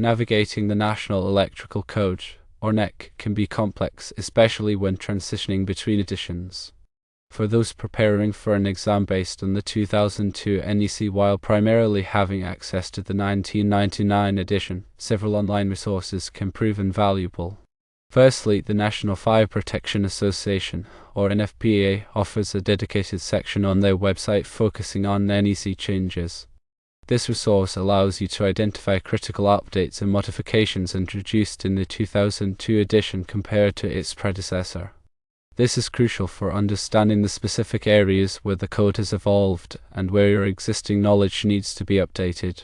Navigating the National Electrical Code, or NEC, can be complex, especially when transitioning between editions. For those preparing for an exam based on the 2002 NEC while primarily having access to the 1999 edition, several online resources can prove invaluable. Firstly, the National Fire Protection Association, or NFPA, offers a dedicated section on their website focusing on NEC changes. This resource allows you to identify critical updates and modifications introduced in the 2002 edition compared to its predecessor. This is crucial for understanding the specific areas where the code has evolved and where your existing knowledge needs to be updated.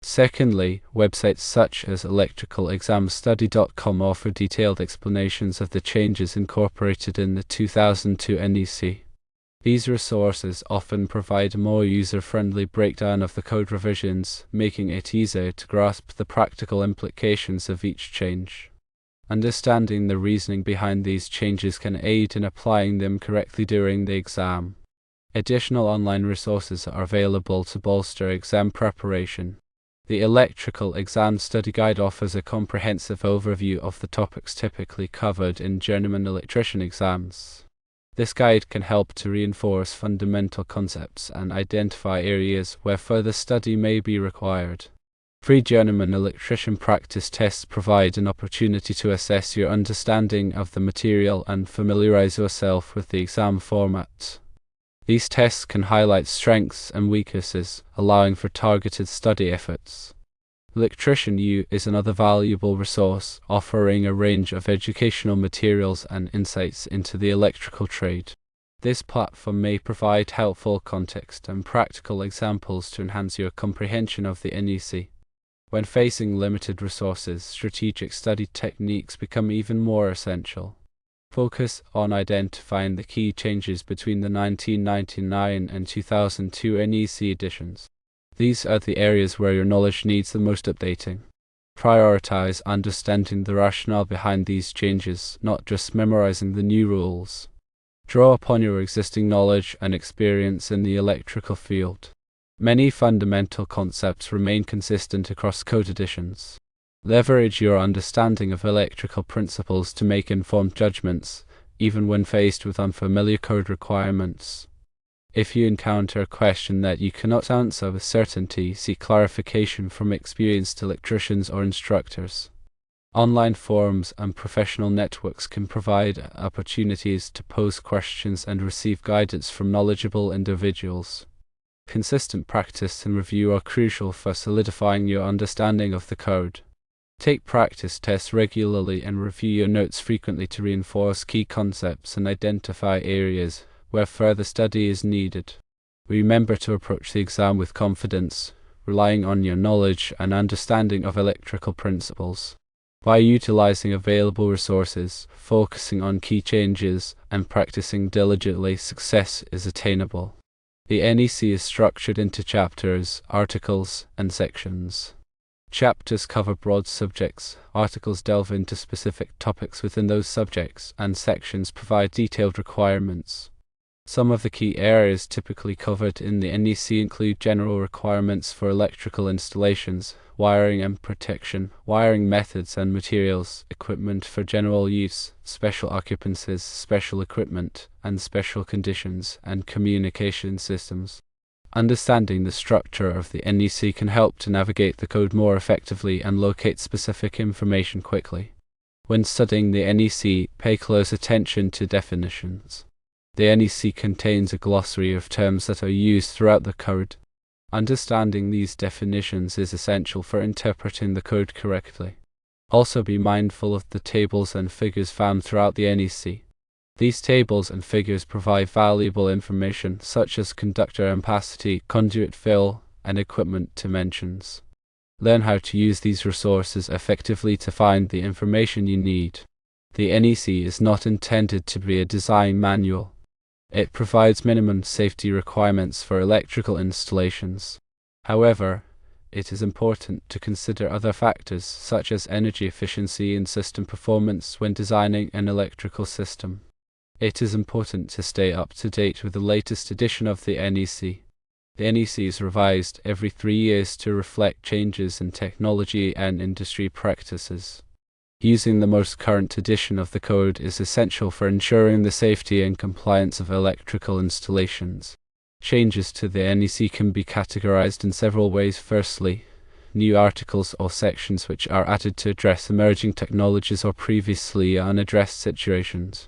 Secondly, websites such as electricalexamstudy.com offer detailed explanations of the changes incorporated in the 2002 NEC. These resources often provide a more user-friendly breakdown of the code revisions, making it easier to grasp the practical implications of each change. Understanding the reasoning behind these changes can aid in applying them correctly during the exam. Additional online resources are available to bolster exam preparation. The Electrical Exam Study Guide offers a comprehensive overview of the topics typically covered in journeyman electrician exams. This guide can help to reinforce fundamental concepts and identify areas where further study may be required. Free journeyman electrician practice tests provide an opportunity to assess your understanding of the material and familiarize yourself with the exam format. These tests can highlight strengths and weaknesses, allowing for targeted study efforts. Electrician U is another valuable resource, offering a range of educational materials and insights into the electrical trade. This platform may provide helpful context and practical examples to enhance your comprehension of the NEC. When facing limited resources, strategic study techniques become even more essential. Focus on identifying the key changes between the 1999 and 2002 NEC editions. These are the areas where your knowledge needs the most updating. Prioritize understanding the rationale behind these changes, not just memorizing the new rules. Draw upon your existing knowledge and experience in the electrical field. Many fundamental concepts remain consistent across code editions. Leverage your understanding of electrical principles to make informed judgments, even when faced with unfamiliar code requirements. If you encounter a question that you cannot answer with certainty, seek clarification from experienced electricians or instructors. Online forums and professional networks can provide opportunities to pose questions and receive guidance from knowledgeable individuals. Consistent practice and review are crucial for solidifying your understanding of the code. Take practice tests regularly and review your notes frequently to reinforce key concepts and identify areas where further study is needed. Remember to approach the exam with confidence, relying on your knowledge and understanding of electrical principles. By utilizing available resources, focusing on key changes, and practicing diligently, success is attainable. The NEC is structured into chapters, articles, and sections. Chapters cover broad subjects, articles delve into specific topics within those subjects, and sections provide detailed requirements. Some of the key areas typically covered in the NEC include general requirements for electrical installations, wiring and protection, wiring methods and materials, equipment for general use, special occupancies, special equipment, and special conditions, and communication systems. Understanding the structure of the NEC can help to navigate the code more effectively and locate specific information quickly. When studying the NEC, pay close attention to definitions. The NEC contains a glossary of terms that are used throughout the code. Understanding these definitions is essential for interpreting the code correctly. Also be mindful of the tables and figures found throughout the NEC. These tables and figures provide valuable information such as conductor ampacity, conduit fill, and equipment dimensions. Learn how to use these resources effectively to find the information you need. The NEC is not intended to be a design manual. It provides minimum safety requirements for electrical installations. However, it is important to consider other factors such as energy efficiency and system performance when designing an electrical system. It is important to stay up to date with the latest edition of the NEC. The NEC is revised every 3 years to reflect changes in technology and industry practices. Using the most current edition of the code is essential for ensuring the safety and compliance of electrical installations. Changes to the NEC can be categorized in several ways. Firstly, new articles or sections which are added to address emerging technologies or previously unaddressed situations.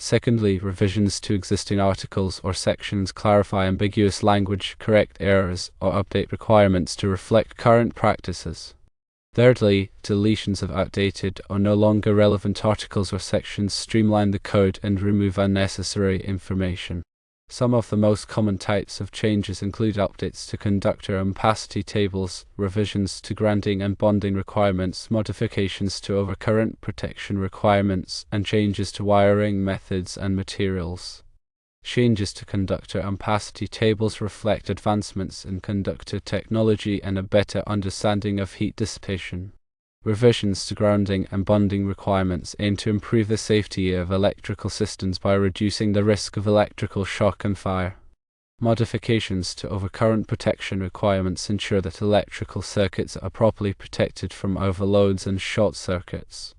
Secondly, revisions to existing articles or sections clarify ambiguous language, correct errors, or update requirements to reflect current practices. Thirdly, deletions of outdated or no longer relevant articles or sections streamline the code and remove unnecessary information. Some of the most common types of changes include updates to conductor ampacity tables, revisions to grounding and bonding requirements, modifications to overcurrent protection requirements, and changes to wiring methods and materials. Changes to conductor ampacity tables reflect advancements in conductor technology and a better understanding of heat dissipation. Revisions to grounding and bonding requirements aim to improve the safety of electrical systems by reducing the risk of electrical shock and fire. Modifications to overcurrent protection requirements ensure that electrical circuits are properly protected from overloads and short circuits.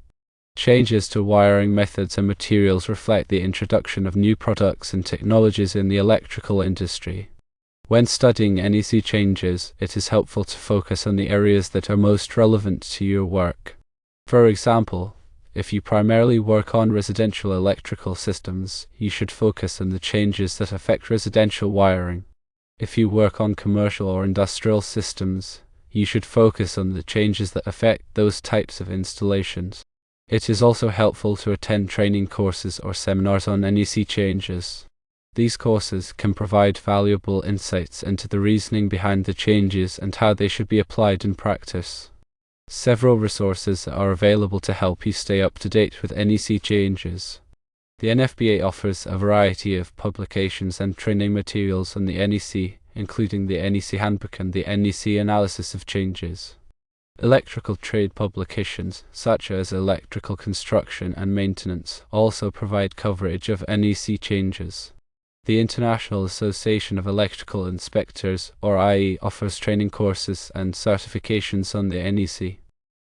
Changes to wiring methods and materials reflect the introduction of new products and technologies in the electrical industry. When studying NEC changes, it is helpful to focus on the areas that are most relevant to your work. For example, if you primarily work on residential electrical systems, you should focus on the changes that affect residential wiring. If you work on commercial or industrial systems, you should focus on the changes that affect those types of installations. It is also helpful to attend training courses or seminars on NEC changes. These courses can provide valuable insights into the reasoning behind the changes and how they should be applied in practice. Several resources are available to help you stay up to date with NEC changes. The NFBA offers a variety of publications and training materials on the NEC, including the NEC Handbook and the NEC Analysis of Changes. Electrical trade publications, such as Electrical Construction and Maintenance, also provide coverage of NEC changes. The International Association of Electrical Inspectors, or IE, offers training courses and certifications on the NEC.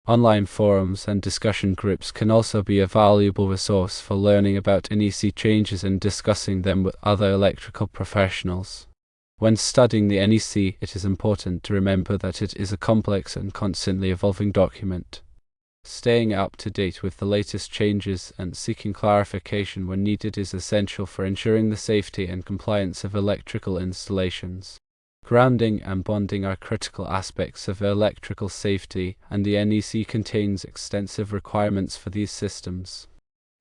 Online forums and discussion groups can also be a valuable resource for learning about NEC changes and discussing them with other electrical professionals. When studying the NEC, it is important to remember that it is a complex and constantly evolving document. Staying up to date with the latest changes and seeking clarification when needed is essential for ensuring the safety and compliance of electrical installations. Grounding and bonding are critical aspects of electrical safety, and the NEC contains extensive requirements for these systems.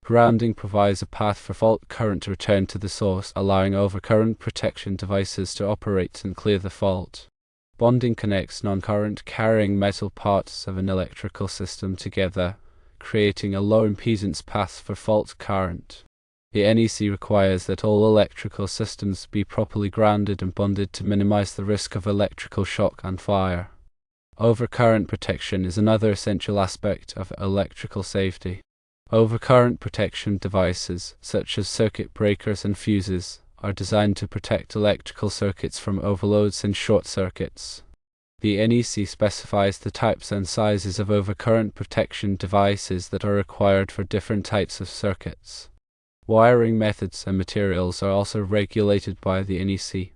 Grounding provides a path for fault current to return to the source, allowing overcurrent protection devices to operate and clear the fault. Bonding connects non-current carrying metal parts of an electrical system together, creating a low impedance path for fault current. The NEC requires that all electrical systems be properly grounded and bonded to minimize the risk of electrical shock and fire. Overcurrent protection is another essential aspect of electrical safety. Overcurrent protection devices, such as circuit breakers and fuses, are designed to protect electrical circuits from overloads and short circuits. The NEC specifies the types and sizes of overcurrent protection devices that are required for different types of circuits. Wiring methods and materials are also regulated by the NEC.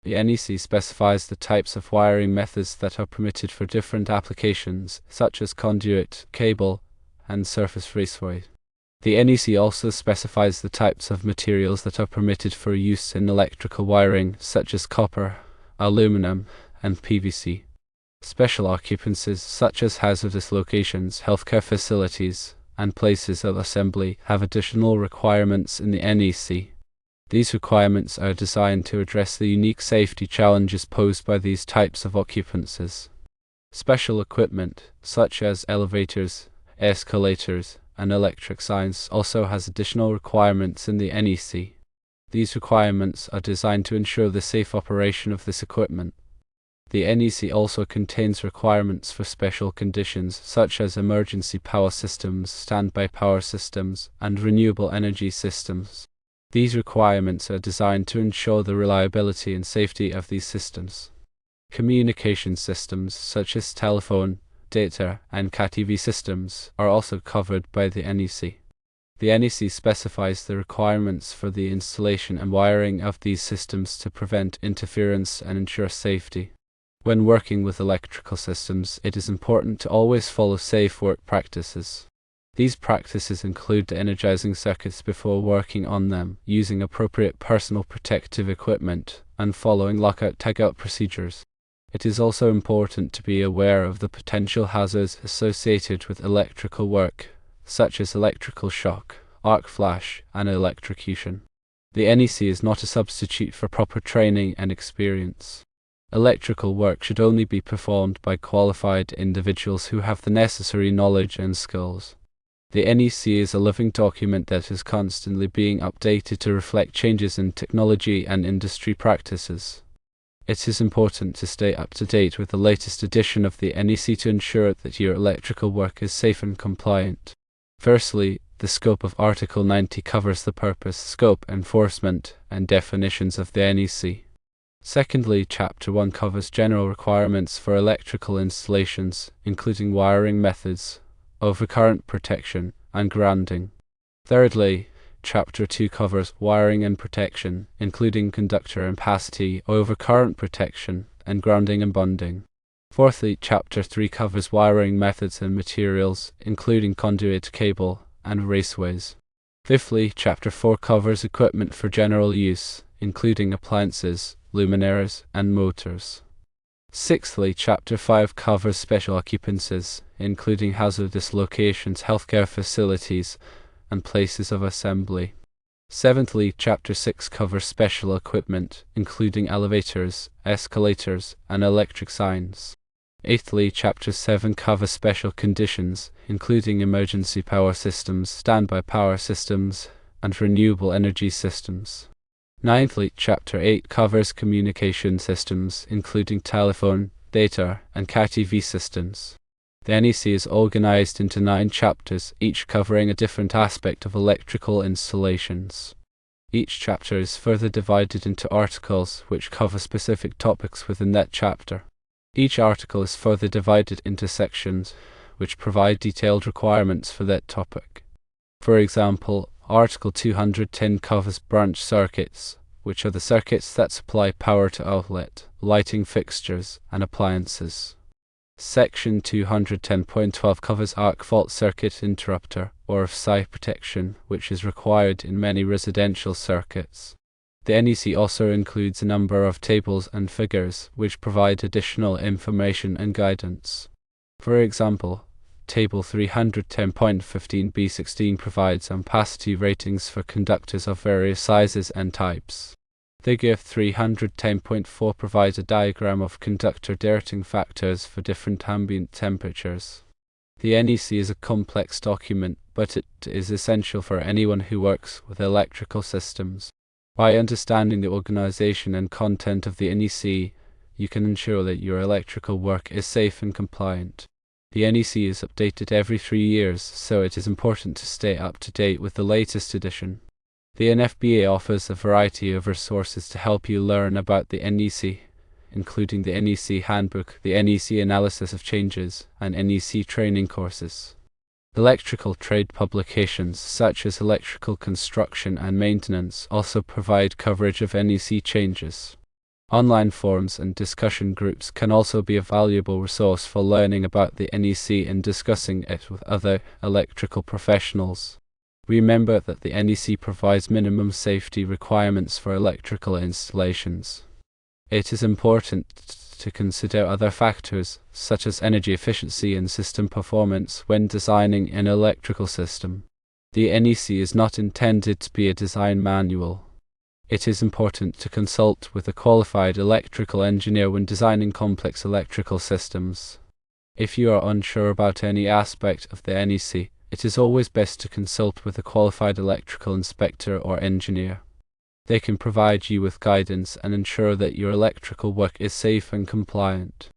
The NEC specifies the types of wiring methods that are permitted for different applications, such as conduit, cable, and surface raceway. The NEC also specifies the types of materials that are permitted for use in electrical wiring, such as copper, aluminum, and PVC. Special occupancies, such as hazardous locations, healthcare facilities, and places of assembly, have additional requirements in the NEC. These requirements are designed to address the unique safety challenges posed by these types of occupancies. Special equipment, such as elevators, escalators, and electric signs, also has additional requirements in the NEC. These requirements are designed to ensure the safe operation of this equipment. The NEC also contains requirements for special conditions, such as emergency power systems, standby power systems, and renewable energy systems. These requirements are designed to ensure the reliability and safety of these systems. Communication systems such as telephone, data, and CATV systems are also covered by the NEC. The NEC specifies the requirements for the installation and wiring of these systems to prevent interference and ensure safety. When working with electrical systems, it is important to always follow safe work practices. These practices include energizing circuits before working on them, using appropriate personal protective equipment, and following lockout-tagout procedures. It is also important to be aware of the potential hazards associated with electrical work, such as electrical shock, arc flash, and electrocution. The NEC is not a substitute for proper training and experience. Electrical work should only be performed by qualified individuals who have the necessary knowledge and skills. The NEC is a living document that is constantly being updated to reflect changes in technology and industry practices. It is important to stay up to date with the latest edition of the NEC to ensure that your electrical work is safe and compliant. Firstly, the scope of Article 90 covers the purpose, scope, enforcement, and definitions of the NEC. Secondly, Chapter 1 covers general requirements for electrical installations, including wiring methods, overcurrent protection, and grounding. Thirdly, Chapter 2 covers wiring and protection, including conductor ampacity, overcurrent protection, and grounding and bonding. Fourthly, Chapter 3 covers wiring methods and materials, including conduit cable and raceways. Fifthly, Chapter 4 covers equipment for general use, including appliances, luminaires, and motors. Sixthly, Chapter 5 covers special occupancies, including hazardous locations, healthcare facilities, and places of assembly. Seventhly, Chapter 6 covers special equipment, including elevators, escalators, and electric signs. Eighthly, Chapter 7 covers special conditions, including emergency power systems, standby power systems, and renewable energy systems. Ninthly, Chapter 8 covers communication systems, including telephone, data, and CATV systems. The NEC is organized into 9 chapters, each covering a different aspect of electrical installations. Each chapter is further divided into articles, which cover specific topics within that chapter. Each article is further divided into sections, which provide detailed requirements for that topic. For example, Article 210 covers branch circuits, which are the circuits that supply power to outlet, lighting fixtures, and appliances. Section 210.12 covers arc fault circuit interrupter, or FSI protection, which is required in many residential circuits. The NEC also includes a number of tables and figures, which provide additional information and guidance. For example, Table 310.15b16 provides ampacity ratings for conductors of various sizes and types. Figure 310.4 provides a diagram of conductor dating factors for different ambient temperatures. The NEC is a complex document, but it is essential for anyone who works with electrical systems. By understanding the organization and content of the NEC, you can ensure that your electrical work is safe and compliant. The NEC is updated every 3 years, so it is important to stay up to date with the latest edition. The NFBA offers a variety of resources to help you learn about the NEC, including the NEC Handbook, the NEC Analysis of Changes, and NEC training courses. Electrical trade publications, such as Electrical Construction and Maintenance, also provide coverage of NEC changes. Online forums and discussion groups can also be a valuable resource for learning about the NEC and discussing it with other electrical professionals. Remember that the NEC provides minimum safety requirements for electrical installations. It is important to consider other factors, such as energy efficiency and system performance, when designing an electrical system. The NEC is not intended to be a design manual. It is important to consult with a qualified electrical engineer when designing complex electrical systems. If you are unsure about any aspect of the NEC, it is always best to consult with a qualified electrical inspector or engineer. They can provide you with guidance and ensure that your electrical work is safe and compliant.